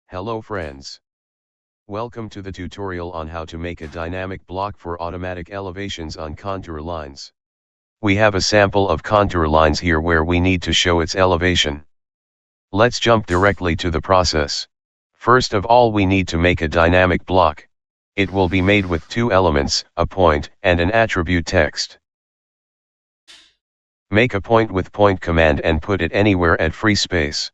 Hello friends. Welcome to the tutorial on how to make a dynamic block for automatic elevations on contour lines. We have a sample of contour lines here where we need to show its elevation. Let's jump directly to the process. First of all, we need to make a dynamic block. It will be made with two elements, a point and an attribute text. Make a point with point command and put it anywhere at free space.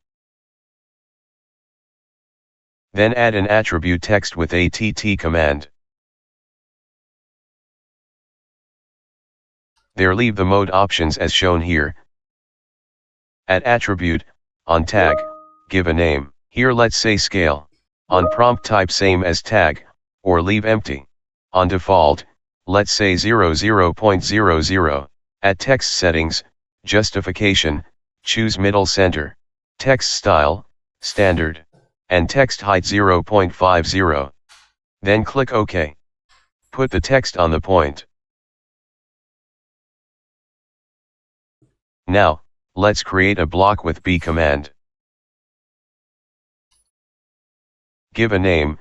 Then add an attribute text with att command. There leave the mode options as shown here. At attribute, on tag, give a name. Here let's say scale. On prompt type same as tag, or leave empty. On default, let's say 00.00. At text settings, justification, choose middle center. Text style, standard. And text height 0.50. Then click OK. Put the text on the point. Now, let's create a block with B command. Give a name.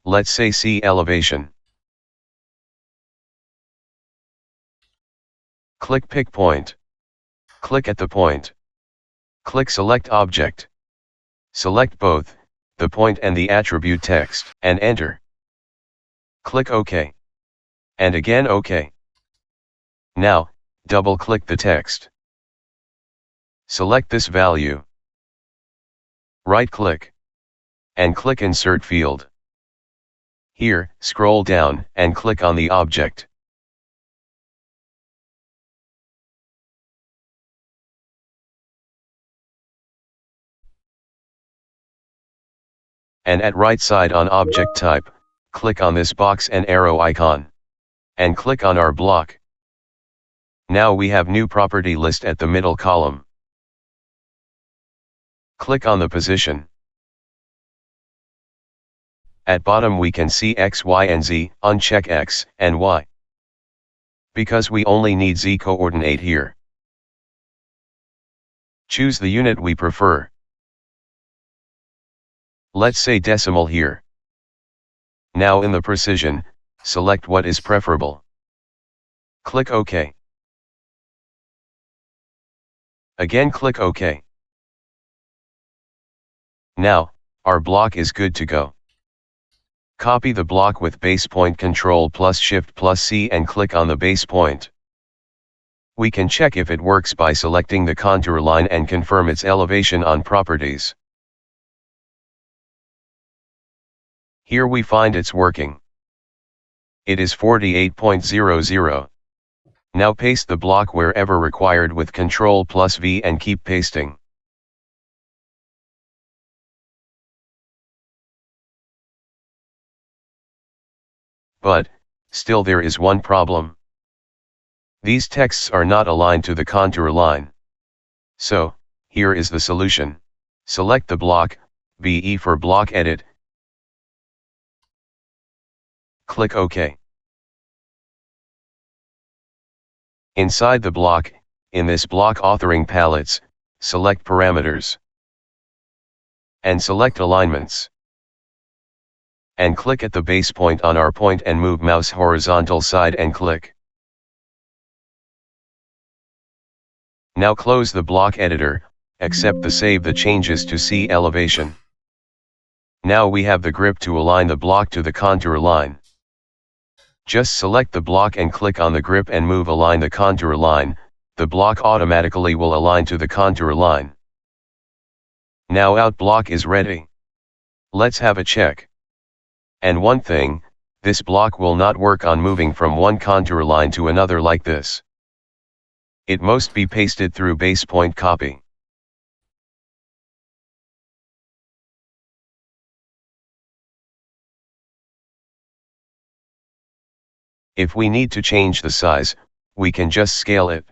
Let's say C elevation. Click pick point. Click at the point. Click select object. Select both, the point and the attribute text, and enter. Click OK. And again OK. Now, double-click the text. Select this value. Right-click. And click Insert Field. Here, scroll down and click on the object. And at right side on object type, click on this box and arrow icon. And click on our block. Now we have new property list at the middle column. Click on the position. At bottom we can see X, Y and Z, uncheck X and Y. Because we only need Z coordinate here. Choose the unit we prefer. Let's say decimal here. Now in the precision, select what is preferable. Click OK. Again click OK. Now, our block is good to go. Copy the block with base point Ctrl plus Shift plus C and click on the base point. We can check if it works by selecting the contour line and confirm its elevation on properties. Here we find it's working. It is 48.00. Now paste the block wherever required with Ctrl plus V and keep pasting. But, still there is one problem. These texts are not aligned to the contour line. So, here is the solution. Select the block, BE for block edit. Click OK. Inside the block, in this block authoring palettes, select parameters. And select alignments. And click at the base point on our point and move mouse horizontal side and click. Now close the block editor, accept the save the changes to C elevation. Now we have the grip to align the block to the contour line. Just select the block and click on the grip and move align the contour line, the block automatically will align to the contour line. Now out block is ready. Let's have a check. And one thing, this block will not work on moving from one contour line to another like this. It must be pasted through base point copy. If we need to change the size, we can just scale it.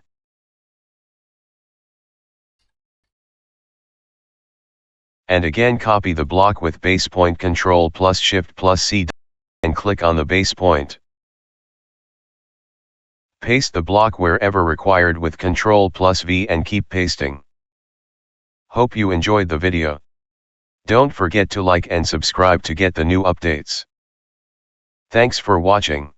And again copy the block with base point Ctrl plus Shift plus C and click on the base point. Paste the block wherever required with Ctrl plus V and keep pasting. Hope you enjoyed the video. Don't forget to like and subscribe to get the new updates. Thanks for watching.